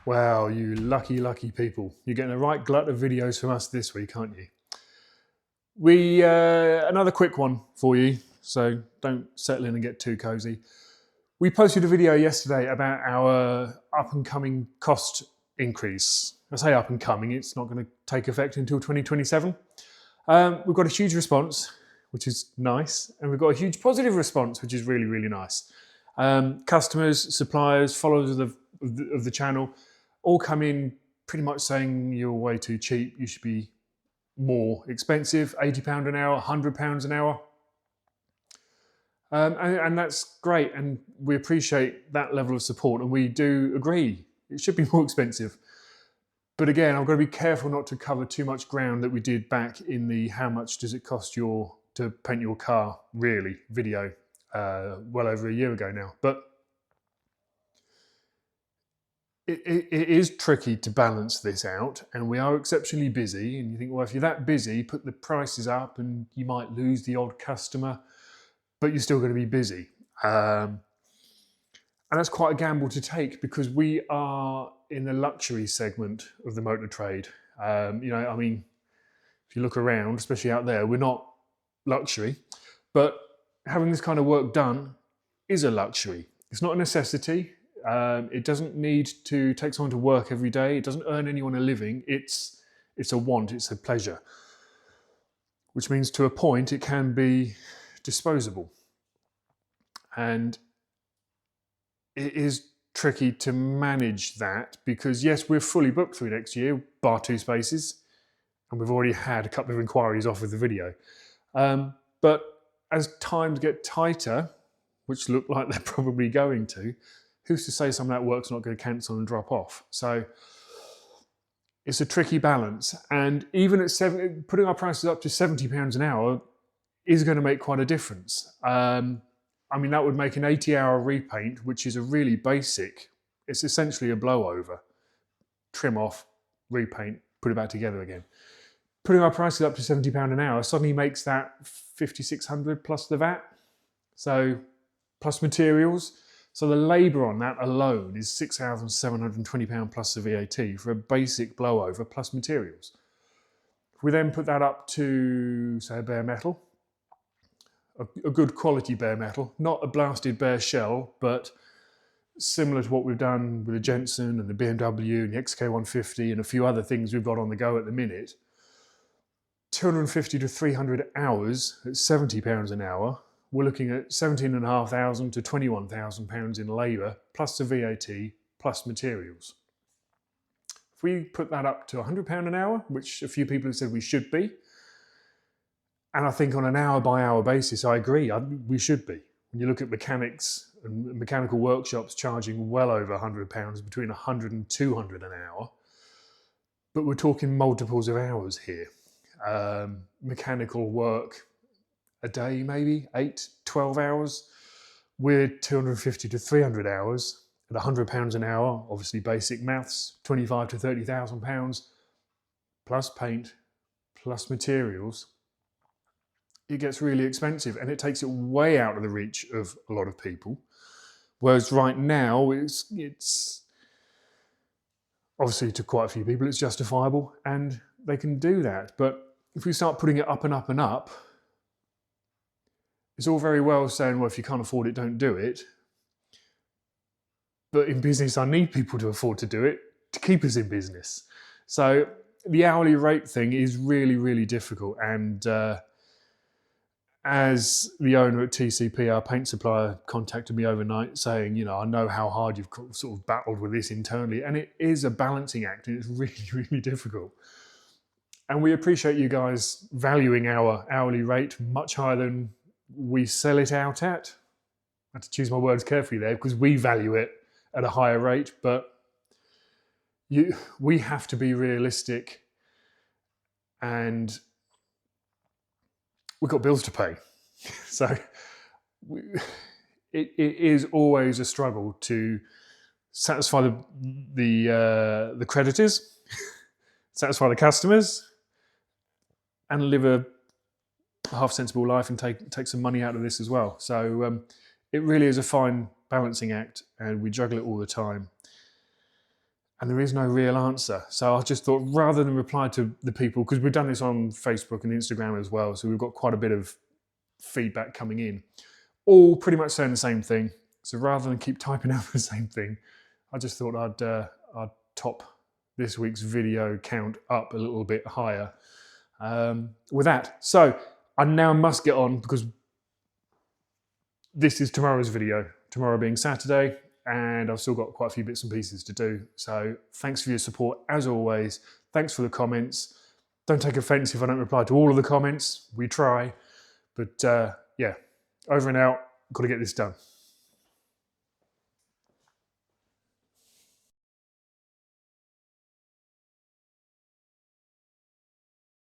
Wow, you lucky, lucky people. You're getting a right glut of videos from us this week, aren't you? Another quick one for you, so don't settle in and get too cozy. We posted a video yesterday about our up and coming cost increase. I say up and coming, it's not going to take effect until 2027. We've got a huge response, which is nice, and we've got a huge positive response, which is really, really nice. Customers, suppliers, followers of the channel all come in pretty much saying you're way too cheap, you should be more expensive, £80 an hour, £100 an hour. And that's great, and we appreciate that level of support, and we do agree it should be more expensive. But again, I've got to be careful not to cover too much ground that we did back in the how much does it cost to paint your car really video well over a year ago now. But it is tricky to balance this out, and we are exceptionally busy, and you think, well, if you're that busy, put the prices up and you might lose the odd customer, but you're still going to be busy. And that's quite a gamble to take because we are in the luxury segment of the motor trade. If you look around, especially out there, we're not luxury, but having this kind of work done is a luxury. It's not a necessity. It doesn't need to take someone to work every day. It doesn't earn anyone a living. It's a want, it's a pleasure. Which means to a point it can be disposable. And it is tricky to manage that because yes, we're fully booked through next year, bar 2 spaces, and we've already had a couple of inquiries off of the video. But as times get tighter, which look like they're probably going to, who's to say some of that work's not going to cancel and drop off? So it's a tricky balance. And even at putting our prices up to £70 an hour is going to make quite a difference. That would make an 80-hour repaint, which is a really basic, it's essentially a blowover. Trim off, repaint, put it back together again. Putting our prices up to £70 an hour suddenly makes that £5,600 plus the VAT. So plus materials. So the labour on that alone is £6,720 plus the VAT for a basic blowover plus materials. If we then put that up to, say, a bare metal, a good quality bare metal, not a blasted bare shell, but similar to what we've done with the Jensen and the BMW and the XK150 and a few other things we've got on the go at the minute, 250 to 300 hours at £70 an hour, we're looking at £17,500 to £21,000 in labour, plus the VAT, plus materials. If we put that up to £100 an hour, which a few people have said we should be, and I think on an hour-by-hour basis, I agree, we should be. When you look at mechanics and mechanical workshops charging well over £100, between £100 and £200 an hour, but we're talking multiples of hours here. Mechanical work a day, maybe 8, 12 hours. We're 250 to 300 hours at £100 an hour, obviously basic maths, 25 to 30,000 pounds, plus paint, plus materials. It gets really expensive and it takes it way out of the reach of a lot of people. Whereas right now, it's obviously to quite a few people, it's justifiable and they can do that. But if we start putting it up and up and up, it's all very well saying, well, if you can't afford it, don't do it. But in business, I need people to afford to do it to keep us in business. So the hourly rate thing is really, really difficult. And as the owner at TCP, our paint supplier, contacted me overnight saying, I know how hard you've sort of battled with this internally. And it is a balancing act and it's really, really difficult. And we appreciate you guys valuing our hourly rate much higher than we sell it out at. I have to choose my words carefully there because we value it at a higher rate, but we have to be realistic and we've got bills to pay. So it is always a struggle to satisfy the creditors, satisfy the customers, and live a half sensible life and take some money out of this as well. So it really is a fine balancing act and we juggle it all the time. and there is no real answer. So I just thought, rather than reply to the people, because we've done this on Facebook and Instagram as well, so we've got quite a bit of feedback coming in, all pretty much saying the same thing. So rather than keep typing out the same thing, I just thought I'd top this week's video count up a little bit higher with that. So I now must get on, because this is tomorrow's video, tomorrow being Saturday, and I've still got quite a few bits and pieces to do. So thanks for your support as always. Thanks for the comments. Don't take offense if I don't reply to all of the comments. We try. But yeah, over and out. Got to get this done.